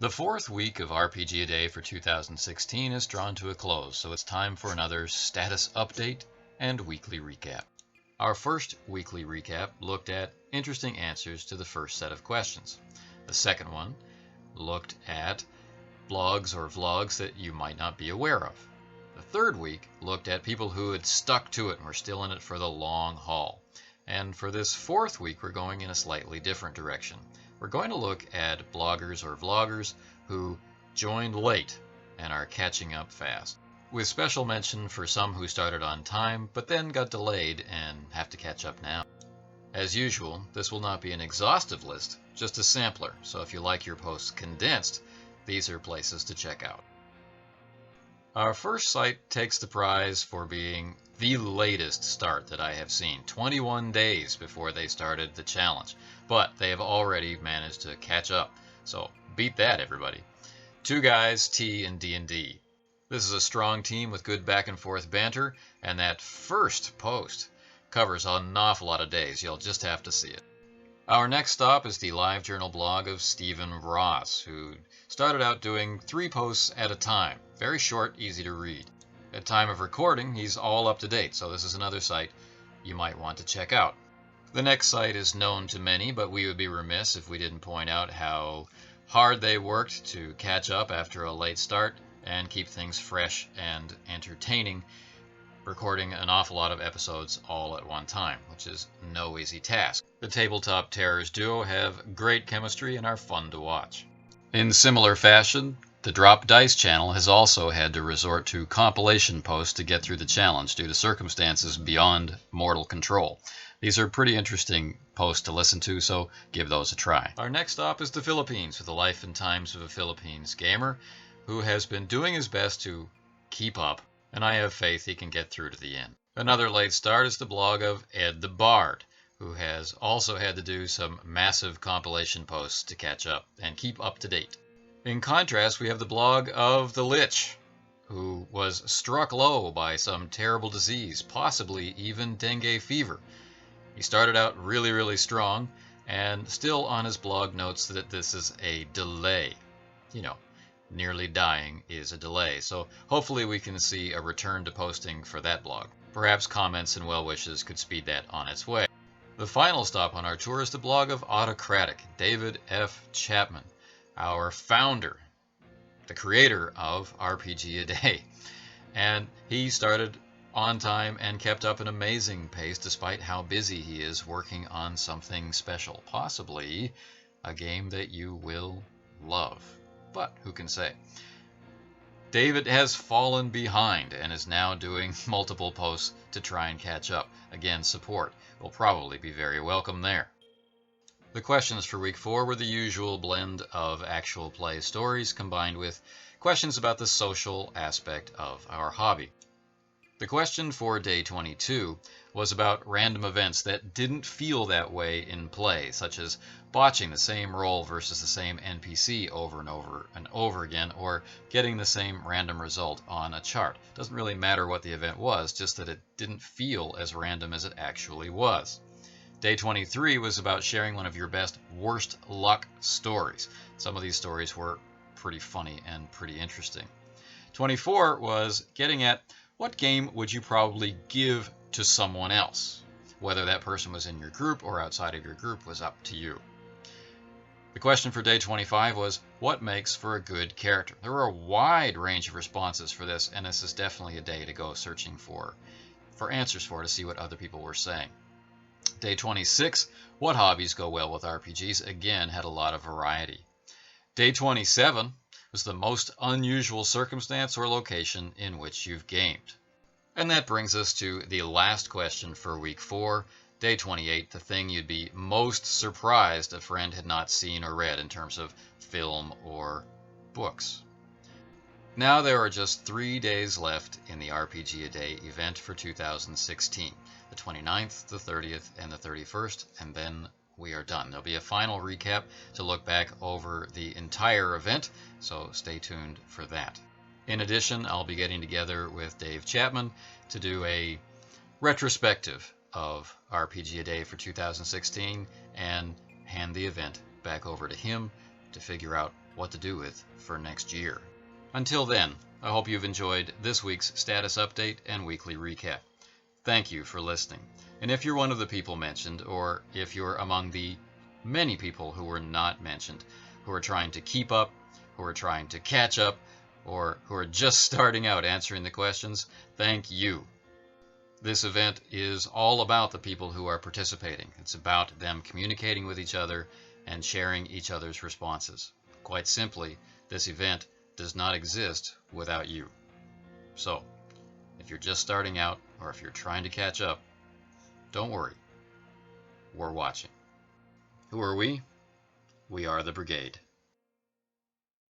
The fourth week of RPGaDay for 2016 is drawn to a close, so it's time for another status update and weekly recap. Our first weekly recap looked at interesting answers to the first set of questions. The second one looked at blogs or vlogs that you might not be aware of. The third week looked at people who had stuck to it and were still in it for the long haul. And for this fourth week, we're going in a slightly different direction. We're going to look at bloggers or vloggers who joined late and are catching up fast, with special mention for some who started on time but then got delayed and have to catch up now. As usual, this will not be an exhaustive list, just a sampler, so if you like your posts condensed, these are places to check out. Our first site takes the prize for being the latest start that I have seen, 21 days before they started the challenge, but they have already managed to catch up, so beat that, everybody. Two Guys, T, and D&D. This is a strong team with good back and forth banter, and that first post covers an awful lot of days. You'll just have to see it. Our next stop is the live journal blog of Stephen Ross, who started out doing 3 posts at a time. Very short, easy to read. At time of recording, he's all up to date, so this is another site you might want to check out. The next site is known to many, but we would be remiss if we didn't point out how hard they worked to catch up after a late start and keep things fresh and entertaining, recording an awful lot of episodes all at one time, which is no easy task. The Tabletop Terrors duo have great chemistry and are fun to watch. In similar fashion, the Drop Dice channel has also had to resort to compilation posts to get through the challenge due to circumstances beyond mortal control. These are pretty interesting posts to listen to, so give those a try. Our next stop is the Philippines, with the life and times of a Philippines gamer who has been doing his best to keep up, and I have faith he can get through to the end. Another late start is the blog of Ed the Bard, who has also had to do some massive compilation posts to catch up and keep up to date. In contrast, we have the blog of the Lich, who was struck low by some terrible disease, possibly even dengue fever. He started out really strong, and still on his blog notes that this is a delay. You know, nearly dying is a delay, so hopefully we can see a return to posting for that blog. Perhaps comments and well wishes could speed that on its way. The final stop on our tour is the blog of Autocratik, David F. Chapman, our founder, the creator of RPGaDay. And he started on time and kept up an amazing pace despite how busy he is working on something special, possibly a game that you will love. But who can say? David has fallen behind and is now doing multiple posts to try and catch up. Again, support will probably be very welcome there. The questions for week 4 were the usual blend of actual play stories combined with questions about the social aspect of our hobby. The question for day 22 was about random events that didn't feel that way in play, such as botching the same roll versus the same NPC over and over again, or getting the same random result on a chart. Doesn't really matter what the event was, just that it didn't feel as random as it actually was. Day 23 was about sharing one of your best worst luck stories. Some of these stories were pretty funny and pretty interesting. 24 was getting at what game would you probably give to someone else? Whether that person was in your group or outside of your group was up to you. The question for day 25 was, what makes for a good character? There were a wide range of responses for this, and this is definitely a day to go searching for answers to see what other people were saying. Day 26, what hobbies go well with RPGs? Again, had a lot of variety. Day 27 was the most unusual circumstance or location in which you've gamed. And that brings us to the last question for week 4, day 28, the thing you'd be most surprised a friend had not seen or read in terms of film or books. Now there are just 3 days left in the RPGaDay event for 2016, the 29th, the 30th, and the 31st, and then we are done. There'll be a final recap to look back over the entire event, so stay tuned for that. In addition, I'll be getting together with Dave Chapman to do a retrospective of RPGaDay for 2016 and hand the event back over to him to figure out what to do with for next year. Until then, I hope you've enjoyed this week's status update and weekly recap. Thank you for listening. And if you're one of the people mentioned, or if you're among the many people who were not mentioned, who are trying to keep up, who are trying to catch up, or who are just starting out answering the questions, thank you. This event is all about the people who are participating. It's about them communicating with each other and sharing each other's responses. Quite simply, this event does not exist without you. So, if you're just starting out, or if you're trying to catch up, don't worry. We're watching. Who are we? We are the Brigade.